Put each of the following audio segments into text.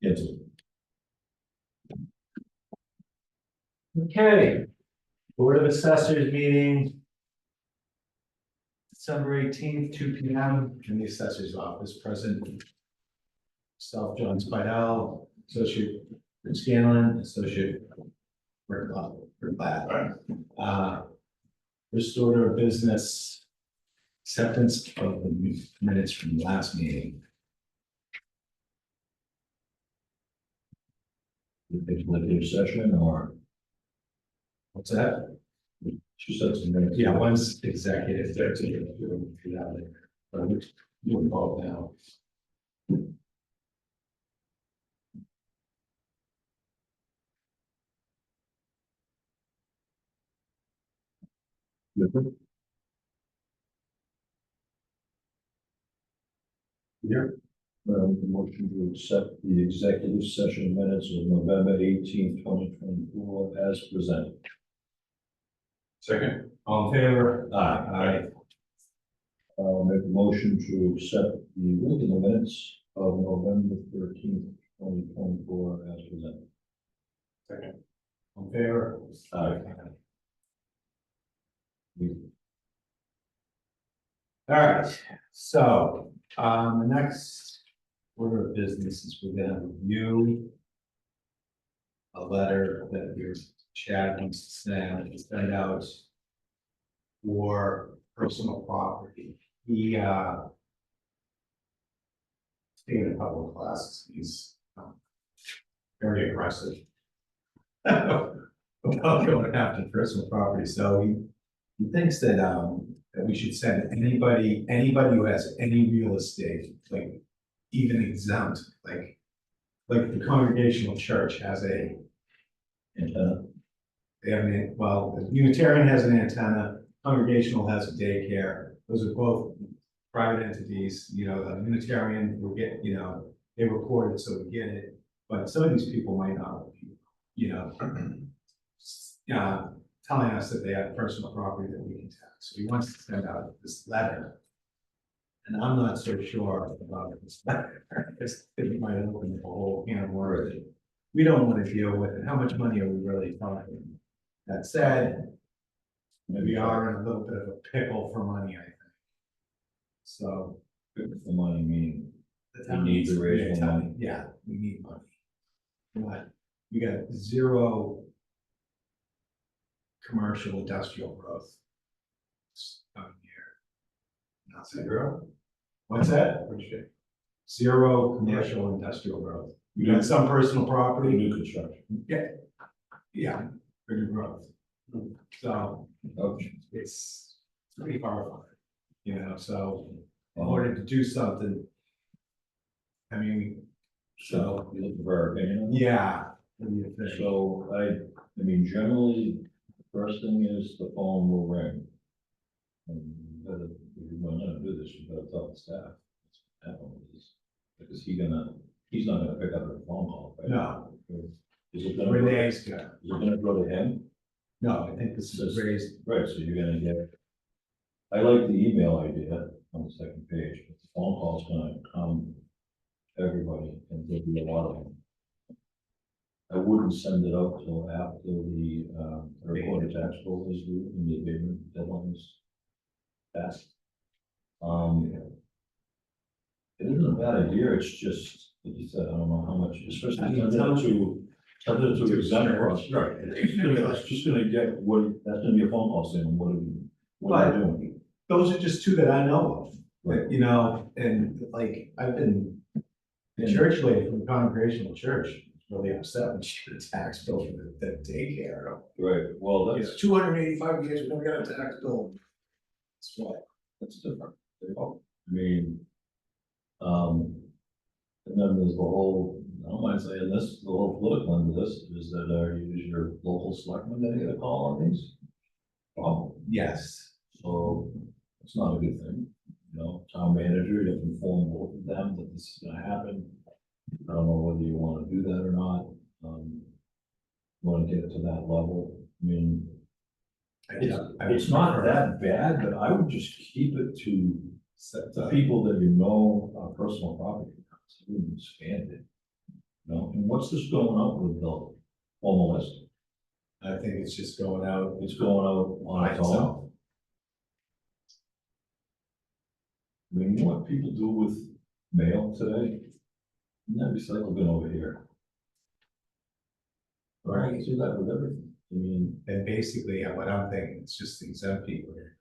Yes. Okay, Board of Assessors meeting. December 18th, 2 p.m. in the Assessor's office, present. Self, John Spidell, Associate Rick Scanlon, Associate Rick Ladd. First order of business, acceptance of the minutes from the last meeting. Executive session or? What's that? She said some minutes. Yeah, one's executive, 13. We'll do that later. But we're involved now. Yeah. The motion to accept the executive session minutes of November 18th, 2024 as presented. Second. All in favor? Aye. I'll make a motion to accept the regular minutes of November 13th, 2024 as presented. Second. All in favor? Aye. All right, so, the next order of business is we're gonna review a letter that your Chad wants to send out for personal property. He, taken a couple of classes, he's very aggressive about going after personal property, so he thinks that, that we should send anybody who has any real estate, like even exempt, like the Congregational Church has a antenna. They have the Unitarian has an antenna, Congregational has a daycare. Those are both private entities. You know, the Unitarian will get, they report it, so we get it. But some of these people might not, telling us that they have personal property that we can tax. So he wants to send out this letter. And I'm not so sure about this letter. It might open a whole can of worms that we don't want to deal with. And how much money are we really talking? That said, we are in a little bit of a pickle for money, I think. So. Pickle for money meaning the we town need needs to raise more money. Yeah, we need money. But we got zero commercial industrial growth. Coming here. Not zero. What's that? Zero commercial industrial growth. We got some personal property. New construction. Yeah, bigger growth. So Okay. it's pretty far apart, so in order to do something, I mean, So you look for our opinion. yeah. What do you think? So I mean, generally, the first thing is the phone will ring. And if you're gonna do this, you gotta tell the staff. Because he's not gonna pick up a phone call, right? No, Is it gonna, Renee's good. is it gonna go to him? No, I think this is raised. Right, so you're gonna get, I like the email idea on the second page, but the phone call's gonna come to everybody, and there'll be a lot of them. I wouldn't send it out till after the recorded tax bill is due and the abatement deadline is passed. It isn't a bad idea, it's just, like you said, I don't know how much, especially send it to exempt us. Right. It's just gonna get, that's gonna be a phone call saying, what are you doing? Those are just two that I know of, Right. and like, I've been, the church lady from the Congregational Church was really upset when she got a tax bill for the daycare. Right, well, that's, 285 years, we never got a tax bill. That's why. that's different. I mean, and then there's the whole, I don't mind saying this, the whole political end of this is that is your local selectmen gonna get a call on these? Yes. So it's not a good thing, town manager, you have to inform both of them that this is gonna happen. I don't know whether you wanna do that or not, wanna get it to that level, I mean. It's not that bad, but I would just keep it to the people that are personal property accounts. I wouldn't expand it. No, and what's this going out with the, on the list? I think it's just going out. It's going out on its own. I mean, you know what people do with mail today? Isn't that recycle bin over here? Right, you do that with everything. I mean, And basically, what I'm thinking, it's just exempt people here.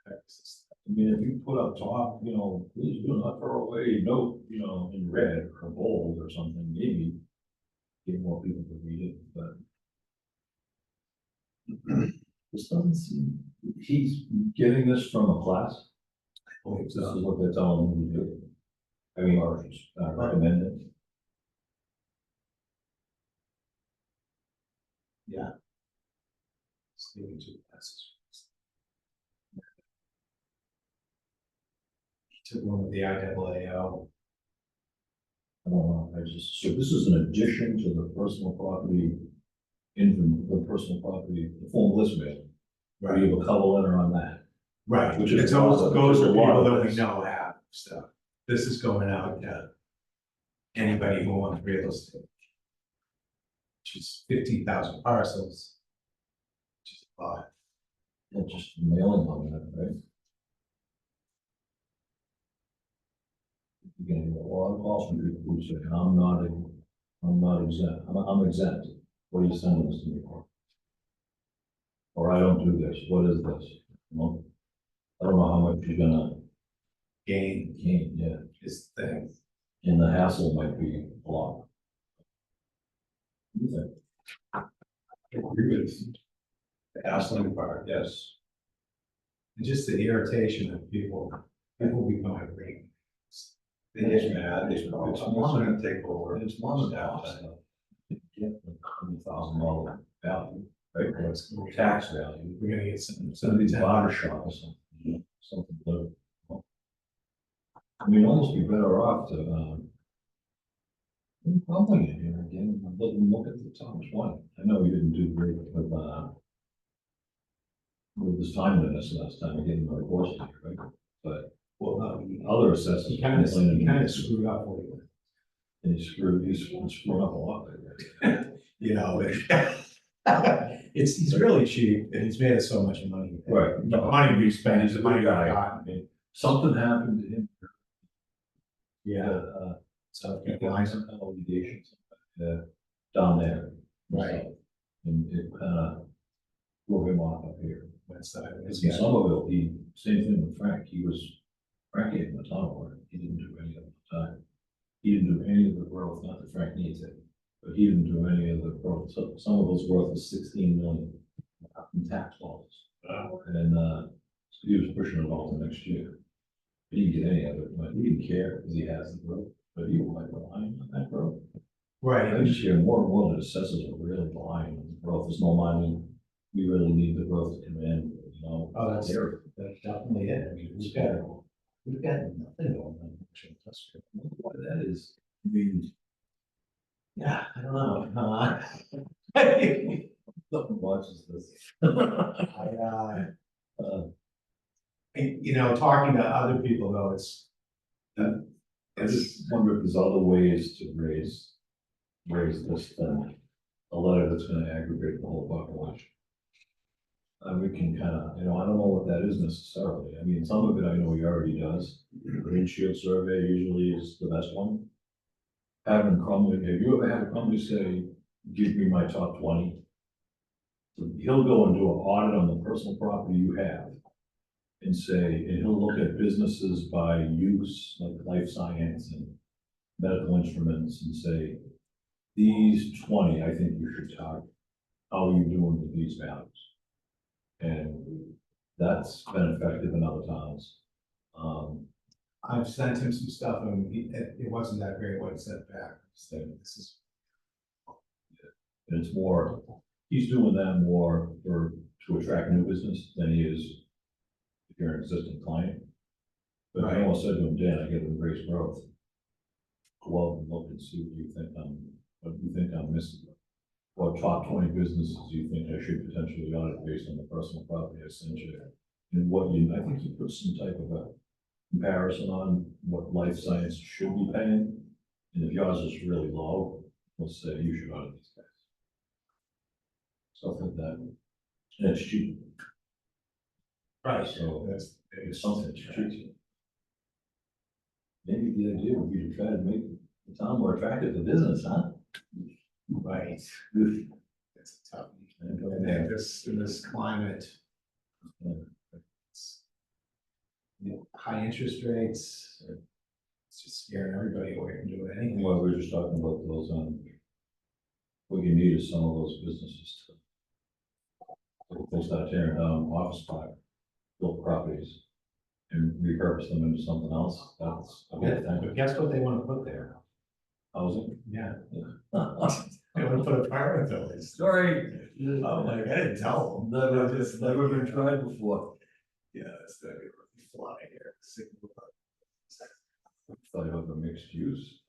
I mean, if you put up top, you know, please do not throw away a note, you know, in red or bold or something, maybe get more people to read it, but this doesn't seem, he's getting this from a class. This is what they're telling him to do. I mean, or recommend it. Yeah. Sticking to the classes. He took one with the IAAO. I don't know, I just, so this is an addition to the personal property, in the personal property, the form list mail. Where you have a cover letter on that. Right, Which which is is those a are lot people of that we this. know have stuff. This is going out to anybody who wants real estate. Which is 15,000 parcels. Which is a lot. Yeah, just mailing on that, right? You're getting a lot of calls from people who say, I'm not exempt, I'm exempt. What are you sending this to me for? Or I don't do this, what is this? Well, I don't know how much you're gonna Gain yeah, is the thing. and the hassle might be a lot. Okay. I agree with the hassling part, Yes. and just the irritation of people becoming great. They get mad, it's more gonna take over. And it's one of the costs. Get $100,000 value, right? Or it's tax value. We're gonna get some. Some of these barber shop or something, you know, something little. I mean, almost be better off to, bumping it here again, and look at the top 20. I know you didn't do great with this timeliness last time, getting my reports here, right? But, well, other assessors. He kind of screwed up with it. And he's screwed up a lot. You know, he's really cheap and he's made us so much money. Right. The money we spend is the money we guy. got. I mean, something happened to him. Yeah. So he got some kind of litigation, down there. Right. And it kind of blew him off up here. That's that. Because in Somerville, same thing with Frank, Frank gave him a ton of work, he didn't do any of the time. He didn't do any of the growth, not that Frank needs it, but he didn't do any of the growth, so Somerville's growth was 16 million in tax dollars. And, so he was pushing it all to next year. He didn't get any of it, but he didn't care because he has the growth, but he was like relying on that growth. Right. I just hear more and more that assessors are really relying on the growth, there's no money, we really need the growth to come in, you know. Oh, that's definitely it. I mean, we've got nothing going on. Why that is, I mean, Yeah, I don't know. nothing watches this. You know, talking to other people though, I just wonder if there's other ways to raise this than a letter that's gonna aggregate the whole population. We can kind of, you know, I don't know what that is necessarily. I mean, some of it I know he already does. Green Shield survey usually is the best one. Having Crumley, have you ever had a company say, give me my top 20? So he'll go and do an audit on the personal property you have. And say, and he'll look at businesses by use, like life science and medical instruments, and say, these 20, I think you should target. How are you doing with these values? And that's been effective in other towns. I've sent him some stuff and it wasn't that great what he sent back. So this is. And it's more, he's doing that more to attract new business than he is if you're an existing client. But I almost said to him, Dan, I get embrace growth. Go out and look and see what you think I'm missing. What top 20 businesses do you think I should potentially audit based on the personal property I sent you? And I think you put some type of a comparison on what life science should be paying. And if yours is really low, will say, you should audit these guys. Stuff like that. And it's cheap. Right, So that's, it's something that's cheap. Maybe the idea would be to try to make the town more attractive to business, huh? right, that's tough. And, And then this climate, it's, high interest rates, it's just scaring everybody away from doing anything. well, we were just talking about those, what you need is some of those businesses to, if they start tearing down office park, built properties, and repurpose them into something else, that's a good thing. But guess what they want to put there? Housing. Yeah, Yeah. they want to put apartment buildings. Sorry. Oh, like, I didn't tell them. Never been tried before. Yeah, it's gonna be really fly here. Thought of a mixed use.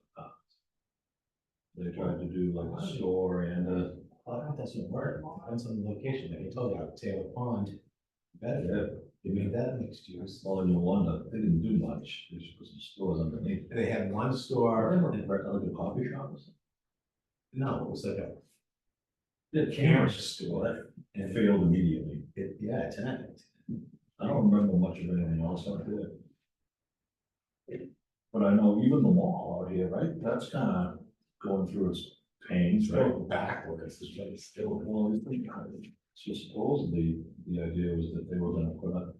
They tried to do like a store and a, Well, I think that's gonna work, depends on the location, like I told you, Taylor Pond, yeah, better, you made that mixed use. well, in Wanda, they didn't do much, they just put some stores underneath. They had one Or store, never like a coffee shop or something. no, it was like a Yeah, camera store, and failed immediately. yeah, tenant. I don't remember much of anything else out there. But I know even the mall out here, right, that's kind of going through its pains, right? Go backwards, it's really still. Well, so supposedly, the idea was that they were gonna put up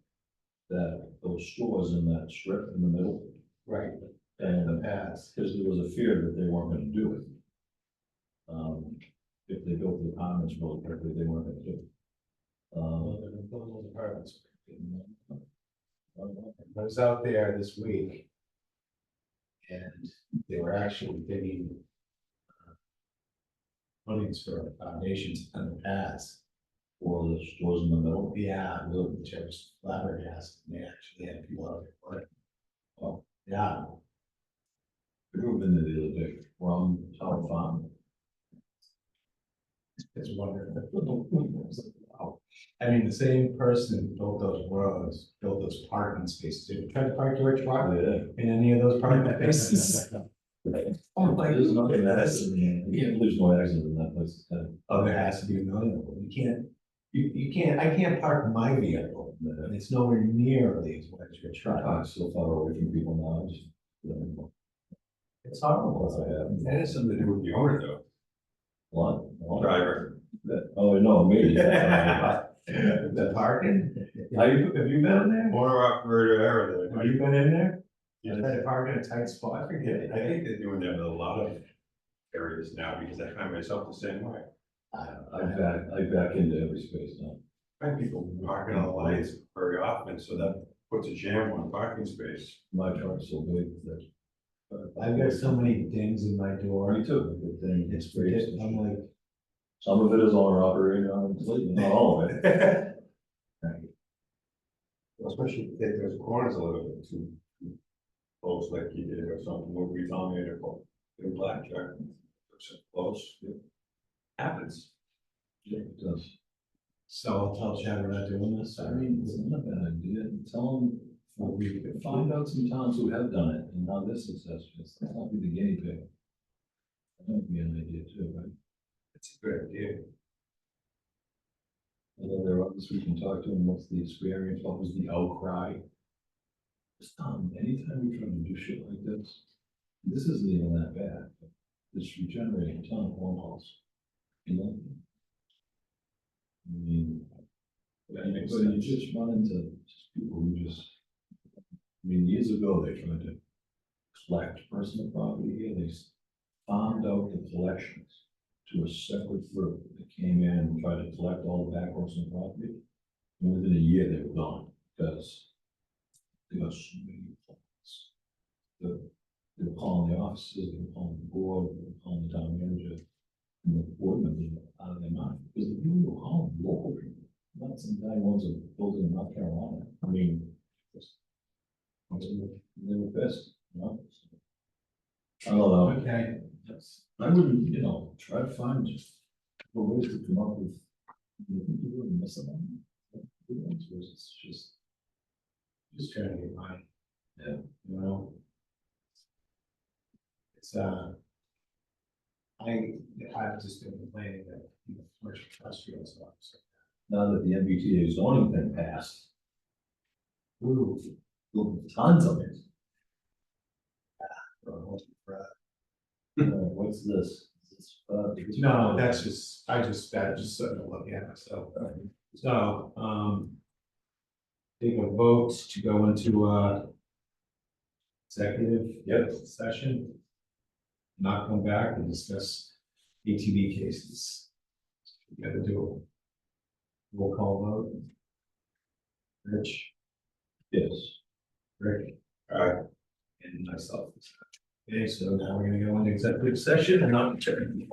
those stores in that strip in the middle. Right. And The paths. because there was a fear that they weren't gonna do it. If they built the apartments really quickly, they weren't gonna do it. Well, they're gonna build those apartments. I was out there this week. And they were actually digging footings for foundations on the paths. Or the stores in the middle. Yeah, which I was flabbergasted, they actually had people out there working. Well, yeah, I drove in there the other day from Tower Farm. it's wonderful. Wow. I mean, the same person who built those roads, built those parking spaces, if you tried to park your truck Yeah. in any of those parking spaces. Oh, my There's no goodness. accident. Yeah, there's no accident in that place. Oh, there has to be a million of them, you can't, I can't park my vehicle, and it's nowhere nearly as wide as your truck. I'm so far away from people now, just, It's horrible. Plus I have. That has something to do with the owner though, What? driver. Oh, no, maybe. The parking? Have you been in there? Owner operator error Have there. you been in there? Yeah. You tried to park in a tight spot, forget it. I think they're doing that with a lot of areas now because I find myself the same way. I don't know. I back into every space now. I find people parking on the lights very often, so that puts a jam on a parking space. My truck's so big that. I've got so many dings in my door, Me too, good thing. it's ridiculous, I'm like, Some of it is owner operated, not all of it. Especially if they take those corners a little bit too close like you did or something, what we told me to in blackjack. So close, it happens. Yeah, it does. so I'll tell Chad we're not doing this, I mean, it's not a bad idea. Tell them, we could find out some towns who have done it and how this success is. Let's not be the guinea pig. That might be an idea too, right? It's a good idea. And then there are others we can talk to, and what's the experience, what was the outcry? Just, anytime we try to do shit like this isn't even that bad. It's regenerating a ton of phone calls. You know? I mean, That makes but you sense. just run into just people who just, I mean, years ago, they tried to collect personal property here, they farmed out the collections to a separate group that came in and tried to collect all the back personal property. And within a year, they were gone, because they got so many complaints. They were calling the offices, they were calling the board, they were calling the town manager, and the board members were out of their mind, because the people were calling local people, not some guy who owns a building in North Carolina. I mean, just, they were pissed, you know? I don't know. okay, I wouldn't, try to find ways to come up with, you think you really miss them? It's just trying to get mine. Yeah. You know? It's, I've just been complaining that, you know, commercial industrial stuff, so. Now that the MBTA zoning thing passed, Ooh. tons of it. No, What's this? Is this, that's just, I just started to look at it, so, take a vote to go into, executive session. Not come back and discuss ATV cases. We gotta do a roll call vote. Rich, yes. Rick, and myself. Okay, so now we're gonna go into executive session and not return.